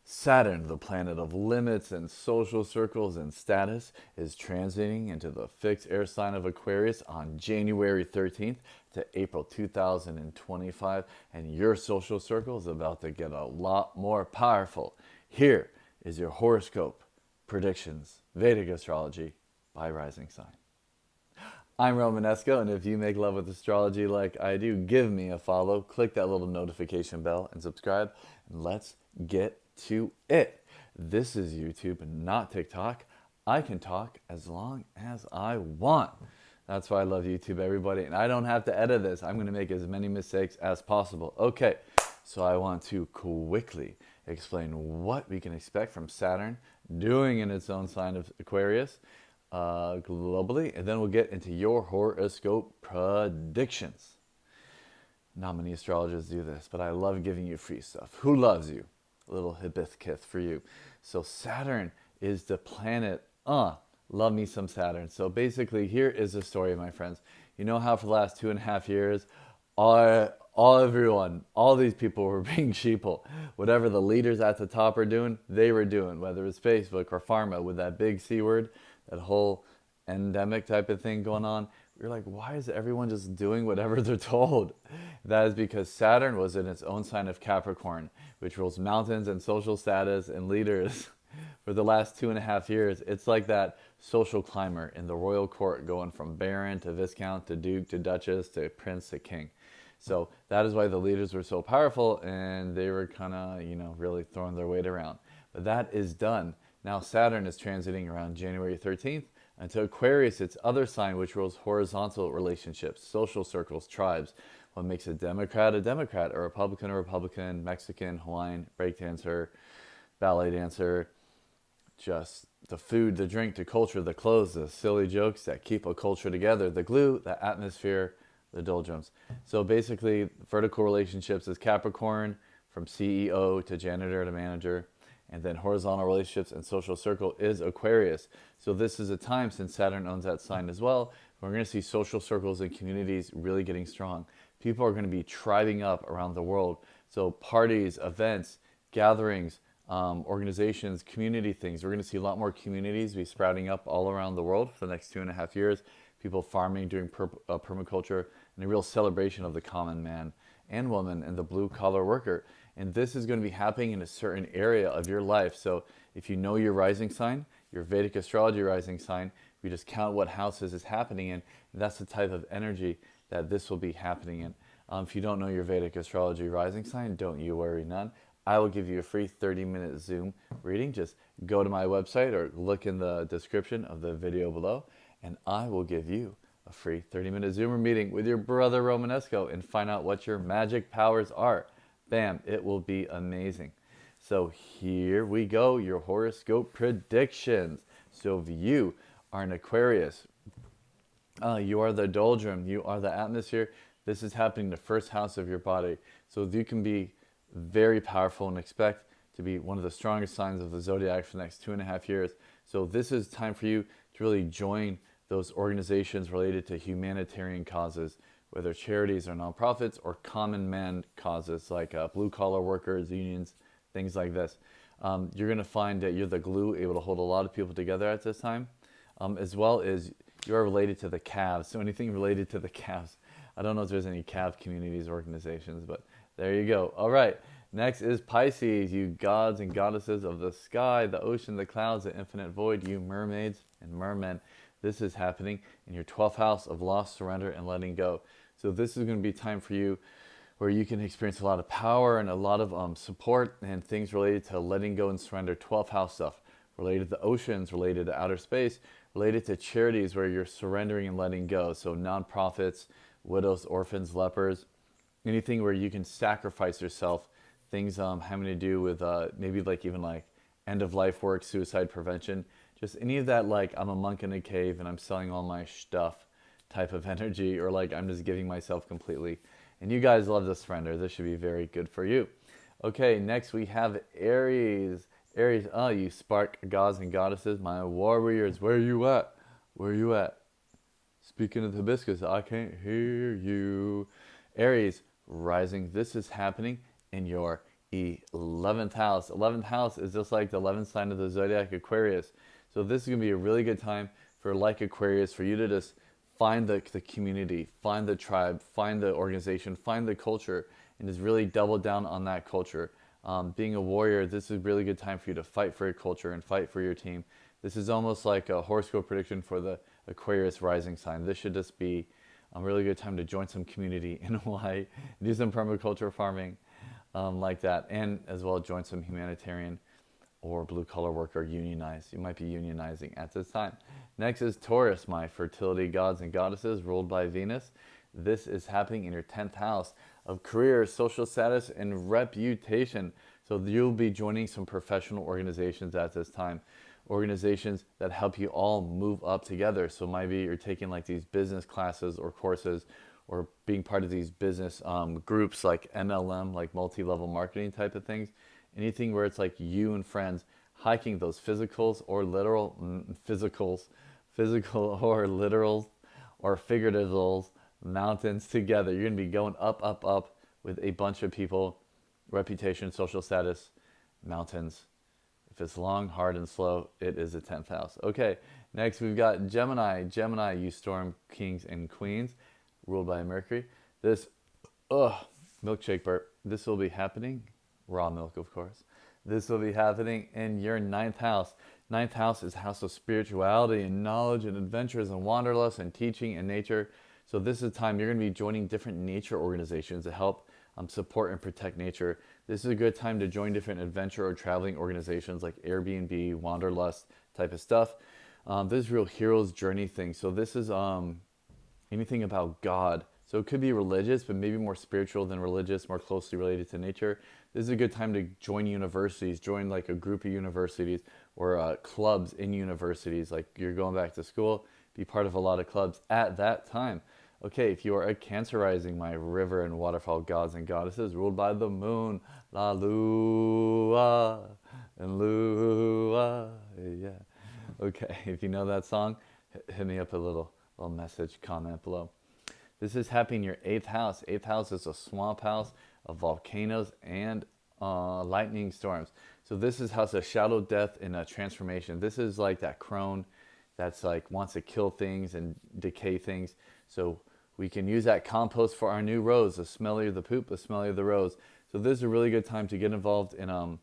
Saturn, the planet of limits and social circles and status, is transiting into the fixed air sign of Aquarius on January 13th to April 2025, and your social circle is about to get a lot more powerful. Here is your horoscope predictions, Vedic astrology by rising sign. I'm Romanesco, and if you make love with astrology like I do, give me a follow, click that little notification bell, and subscribe, and let's get to it. This is YouTube and not TikTok. I can talk as long as I want. That's why I love YouTube, everybody, and I don't have to edit this. I'm going to make as many mistakes as possible. Okay, so I want to quickly explain what we can expect from Saturn doing in its own sign of Aquarius globally, and then we'll get into your horoscope predictions. Not many astrologers do this, but I love giving you free stuff. Who loves you? A little hibiscus for you. So Saturn is the planet. Love me some Saturn. So basically, here is the story, my friends. You know how for the last 2.5 years, all these people were being sheeple. Whatever the leaders at the top are doing, they were doing. Whether it's Facebook or pharma with that big C word, that whole endemic type of thing going on. We're like, why is everyone just doing whatever they're told? That is because Saturn was in its own sign of Capricorn, which rules mountains and social status and leaders. For the last 2.5 years, it's like that social climber in the royal court going from baron to viscount to duke to duchess to prince to king. So that is why the leaders were so powerful, and they were kind of, really throwing their weight around. But that is done. Now Saturn is transiting around January 13th into Aquarius, its other sign, which rules horizontal relationships, social circles, tribes. What makes a Democrat, a Republican, Mexican, Hawaiian, breakdancer, ballet dancer, just the food, the drink, the culture, the clothes, the silly jokes that keep a culture together, the glue, the atmosphere, the doldrums. So basically, vertical relationships is Capricorn, from CEO to janitor to manager. And then horizontal relationships and social circle is Aquarius. So this is a time, since Saturn owns that sign as well, we're going to see social circles and communities really getting strong. People are going to be tribing up around the world. So parties, events, gatherings, organizations, community things. We're going to see a lot more communities be sprouting up all around the world for the next 2.5 years. People farming, doing permaculture, and a real celebration of the common man and woman and the blue collar worker. And this is going to be happening in a certain area of your life. So if you know your rising sign, your Vedic astrology rising sign, we just count what houses is happening in. And that's the type of energy that this will be happening in. If you don't know your Vedic astrology rising sign, don't you worry none. I will give you a free 30-minute Zoom reading. Just go to my website or look in the description of the video below, and I will give you a free 30-minute Zoomer meeting with your brother Romanesco and find out what your magic powers are. Bam, it will be amazing. So here we go, your horoscope predictions. So if you are an Aquarius, you are the doldrum, you are the atmosphere. This is happening in the first house of your body. So you can be very powerful and expect to be one of the strongest signs of the zodiac for the next 2.5 years. So this is time for you to really join those organizations related to humanitarian causes, whether charities or nonprofits or common man causes like blue collar workers, unions, things like this. You're going to find that you're the glue able to hold a lot of people together at this time, as well as you are related to the calves. So anything related to the calves. I don't know if there's any calf communities, organizations, but there you go. All right. Next is Pisces, you gods and goddesses of the sky, the ocean, the clouds, the infinite void, you mermaids and mermen. This is happening in your 12th house of loss, surrender, and letting go. So this is going to be time for you where you can experience a lot of power and a lot of support and things related to letting go and surrender. 12th house stuff related to oceans, related to outer space, related to charities where you're surrendering and letting go. So nonprofits, widows, orphans, lepers, anything where you can sacrifice yourself. Things having to do with maybe even end of life work, suicide prevention. Just any of that, like I'm a monk in a cave and I'm selling all my stuff type of energy, or like I'm just giving myself completely. And you guys love the surrender. This should be very good for you. Okay, next we have Aries. Aries, you spark gods and goddesses, my warriors. Where you at? Where you at? Speaking of the hibiscus, I can't hear you. Aries, rising. This is happening in your 11th house. 11th house is just like the 11th sign of the zodiac, Aquarius. So this is going to be a really good time for, like Aquarius, for you to just find the community, find the tribe, find the organization, find the culture, and just really double down on that culture. Being a warrior, this is a really good time for you to fight for your culture and fight for your team. This is almost like a horoscope prediction for the Aquarius rising sign. This should just be a really good time to join some community in Hawaii, do some permaculture farming, like that, and as well join some humanitarian or blue collar work or unionize. You might be unionizing at this time. Next is Taurus, my fertility gods and goddesses, ruled by Venus. This is happening in your 10th house of career, social status, and reputation. So you'll be joining some professional organizations at this time. Organizations that help you all move up together. So maybe you're taking like these business classes or courses, or being part of these business groups like MLM, like multi-level marketing type of things. Anything where it's like you and friends hiking those physicals or literal physical or literal or figurative mountains together. You're going to be going up, up, up with a bunch of people, reputation, social status, mountains. If it's long, hard, and slow, it is the 10th house. Okay, next we've got Gemini. Gemini, you storm kings and queens, ruled by Mercury. This, milkshake burp. This will be happening, raw milk, of course. This will be happening in your 9th house. 9th house is house of spirituality and knowledge and adventures and wanderlust and teaching and nature. So this is a time you're going to be joining different nature organizations to help support and protect nature. This is a good time to join different adventure or traveling organizations like Airbnb, Wanderlust type of stuff. This is real hero's journey thing. So this is anything about God. So it could be religious, but maybe more spiritual than religious, more closely related to nature. This is a good time to join universities, join like a group of universities or clubs in universities. Like you're going back to school, be part of a lot of clubs at that time. Okay, if you are a Cancer rising, my river and waterfall gods and goddesses, ruled by the moon, la lua and lua, yeah. Okay, if you know that song, hit me up a little message, comment below. This is happening in your 8th house. 8th house is a swamp house of volcanoes and lightning storms. So this is house of shadow, death, and transformation. This is like that crone that's like wants to kill things and decay things. So we can use that compost for our new rose. The smellier the poop, the smellier the rose. So this is a really good time to get involved in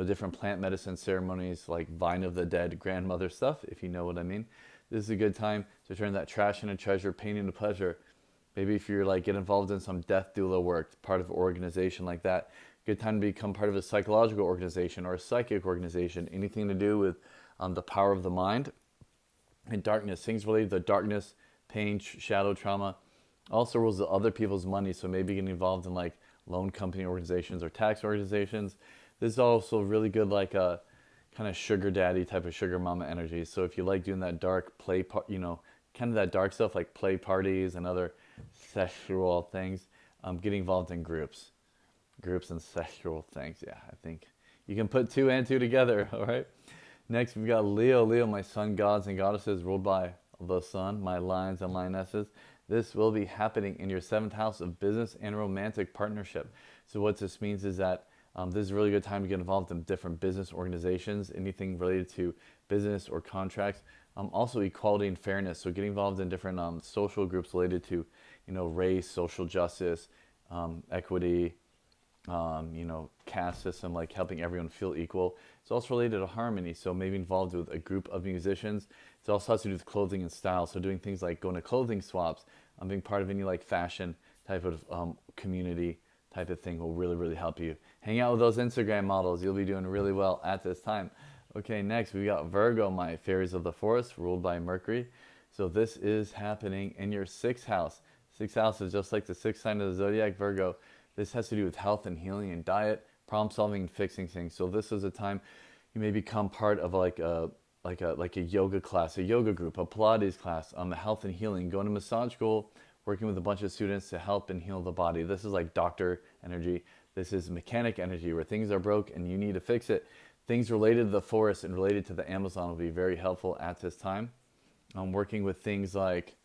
different plant medicine ceremonies like Vine of the Dead, grandmother stuff, if you know what I mean. This is a good time to turn that trash into treasure, pain into pleasure. Maybe if you're like get involved in some death doula work, part of an organization like that, good time to become part of a psychological organization or a psychic organization, anything to do with the power of the mind and darkness, things related to darkness, pain, shadow, trauma. Also rules of other people's money, so maybe getting involved in like loan company organizations or tax organizations. This is also really good like a kind of sugar daddy type of sugar mama energy. So if you like doing that dark play, kind of that dark stuff like play parties and other sexual things, getting involved in groups and sexual things. Yeah, I think you can put 2 and 2 together, all right? Next, we've got Leo. Leo, my sun gods and goddesses, ruled by the sun, my lions and lionesses. This will be happening in your 7th house of business and romantic partnership. So what this means is that this is a really good time to get involved in different business organizations, anything related to business or contracts. Also equality and fairness. So getting involved in different social groups related to, race, social justice, equity, caste system, like helping everyone feel equal. It's also related to harmony. So maybe involved with a group of musicians. It also has to do with clothing and style. So doing things like going to clothing swaps, being part of any like fashion type of community type of thing will really, really help you. Hang out with those Instagram models. You'll be doing really well at this time. Okay, next we got Virgo, my fairies of the forest, ruled by Mercury. So this is happening in your 6th house. 6th house is just like the 6th sign of the zodiac, Virgo. This has to do with health and healing and diet, problem solving and fixing things. So this is a time you may become part of like a yoga class, a yoga group, a Pilates class, a health and healing, going to massage school, working with a bunch of students to help and heal the body. This is like doctor energy. This is mechanic energy where things are broke and you need to fix it. Things related to the forest and related to the Amazon will be very helpful at this time. Working with things like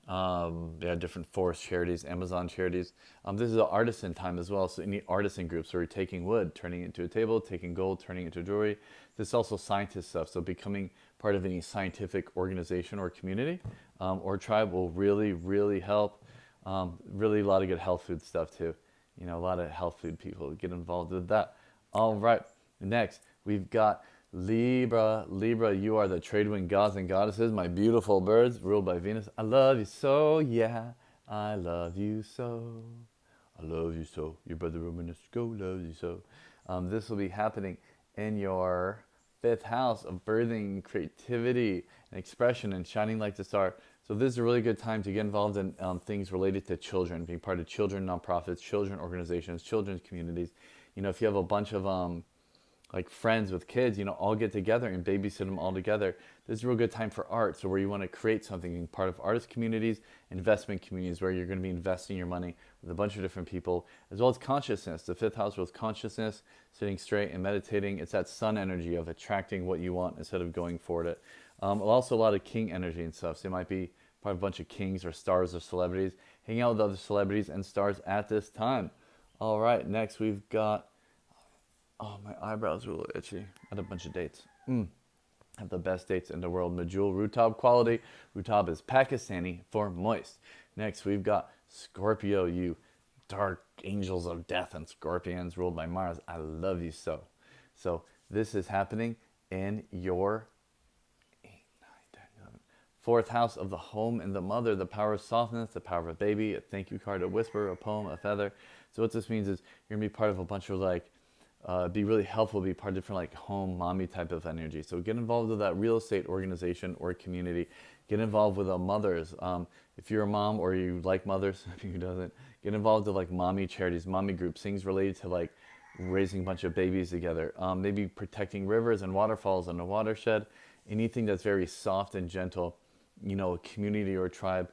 Yeah, different forest charities, Amazon charities. This is an artisan time as well. So any artisan groups where you're taking wood, turning it into a table, taking gold, turning it into jewelry. This is also scientist stuff. So becoming part of any scientific organization or community or tribe will really, really help. Really a lot of good health food stuff too. You know, a lot of health food people get involved with that. All right, next we've got Libra. Libra, you are the trade wind gods and goddesses, my beautiful birds, ruled by Venus. I love you so, yeah. I love you so. I love you so. Your brother Romanesco loves you so. This will be happening in your fifth house of birthing, creativity, and expression, and shining like the star. So this is a really good time to get involved in things related to children, being part of children nonprofits, children organizations, children's communities. You know, if you have a bunch of like friends with kids, you know, all get together and babysit them all together. This is a real good time for art. So where you want to create something, being part of artist communities, investment communities, where you're going to be investing your money with a bunch of different people, as well as consciousness. The fifth house was consciousness, sitting straight and meditating. It's that sun energy of attracting what you want instead of going for it. Also a lot of king energy and stuff. So you might be part of a bunch of kings or stars or celebrities, hanging out with other celebrities and stars at this time. All right, next we've got, oh, my eyebrows are a little itchy. I had a bunch of dates. Have the best dates in the world. Majul Rutab quality. Rutab is Pakistani for moist. Next, we've got Scorpio, you dark angels of death and scorpions ruled by Mars. I love you so. So this is happening in your 8, 9, 10, 11, fourth house of the home and the mother, the power of softness, the power of a baby, a thank you card, a whisper, a poem, a feather. So what this means is you're going to be part of a bunch of like, be really helpful, be part of different like home mommy type of energy. So get involved with that real estate organization or community. Get involved with mothers. If you're a mom or you like mothers, who doesn't, get involved with like mommy charities, mommy groups, things related to like raising a bunch of babies together. Maybe protecting rivers and waterfalls and a watershed. Anything that's very soft and gentle, you know, a community or a tribe.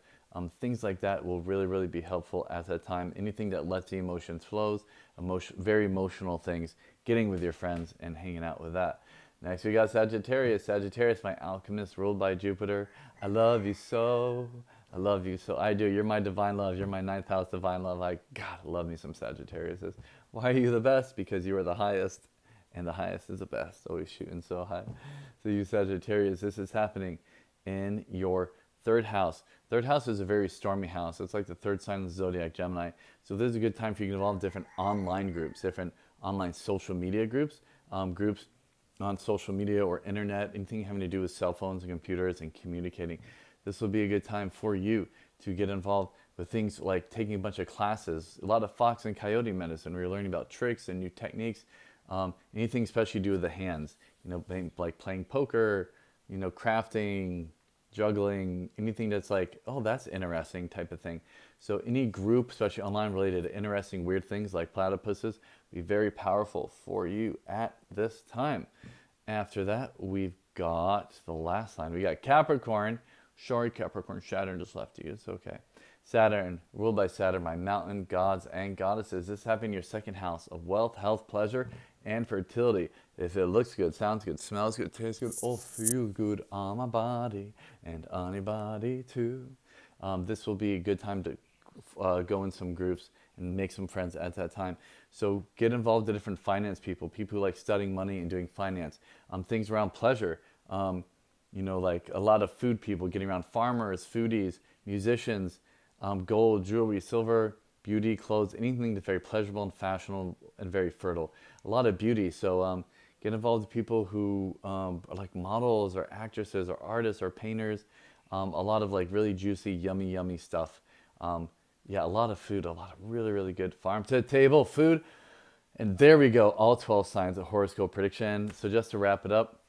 Things like that will really, really be helpful at that time. Anything that lets the emotions flows, very emotional things, getting with your friends and hanging out with that. Next we got Sagittarius. Sagittarius, my alchemist, ruled by Jupiter. I love you so. I love you so. I do. You're my divine love. You're my ninth house divine love. I, God, love me some Sagittarius. Why are you the best? Because you are the highest, and the highest is the best. Always shooting so high. So you Sagittarius, this is happening in your third house. Third house is a very stormy house. It's like the third sign of the zodiac, Gemini. So this is a good time for you to get involved in different online groups, different online social media groups, groups on social media or internet, anything having to do with cell phones and computers and communicating. This will be a good time for you to get involved with things like taking a bunch of classes, a lot of fox and coyote medicine, where you're learning about tricks and new techniques, anything especially to do with the hands, you know, like playing poker, you know, crafting, juggling, anything that's like, oh, that's interesting type of thing. So any group, especially online related to interesting, weird things like platypuses, be very powerful for you at this time. After that, we've got the last line. We got Capricorn. Sorry, Capricorn, Saturn just left you. It's okay. Saturn, ruled by Saturn, my mountain gods and goddesses. This happened in your second house of wealth, health, pleasure, and fertility. If it looks good, sounds good, smells good, tastes good, or feels good on my body and on your body too. This will be a good time to go in some groups and make some friends at that time. So get involved with different finance people, people who like studying money and doing finance. Things around pleasure, you know, like a lot of food people, getting around farmers, foodies, musicians, gold, jewelry, silver, beauty, clothes, anything that's very pleasurable and fashionable and very fertile. A lot of beauty. So get involved with people who are like models or actresses or artists or painters. A lot of like really juicy, yummy, yummy stuff. Yeah, a lot of food, a lot of really, really good farm to table food. And there we go, all 12 signs of horoscope prediction. So just to wrap it up,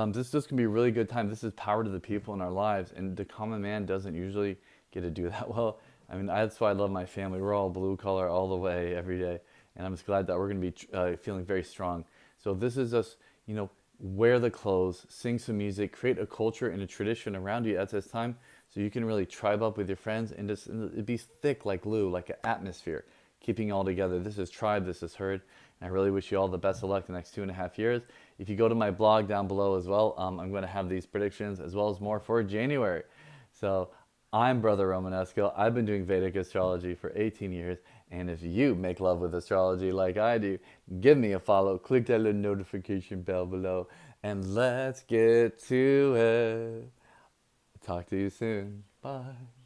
this is going to be a really good time. This is power to the people in our lives, and the common man doesn't usually get to do that well. I mean, that's why I love my family. We're all blue collar all the way, every day, and I'm just glad that we're going to be feeling very strong. So this is us, you know, wear the clothes, sing some music, create a culture and a tradition around you at this time, so you can really tribe up with your friends and just and be thick like glue, like an atmosphere, keeping all together. This is tribe, this is herd. And I really wish you all the best of luck the next 2.5 years. If you go to my blog down below as well, I'm going to have these predictions as well as more for January. So I'm Brother Romanesco. I've been doing Vedic astrology for 18 years. And if you make love with astrology like I do, give me a follow. Click that little notification bell below. And let's get to it. Talk to you soon. Bye.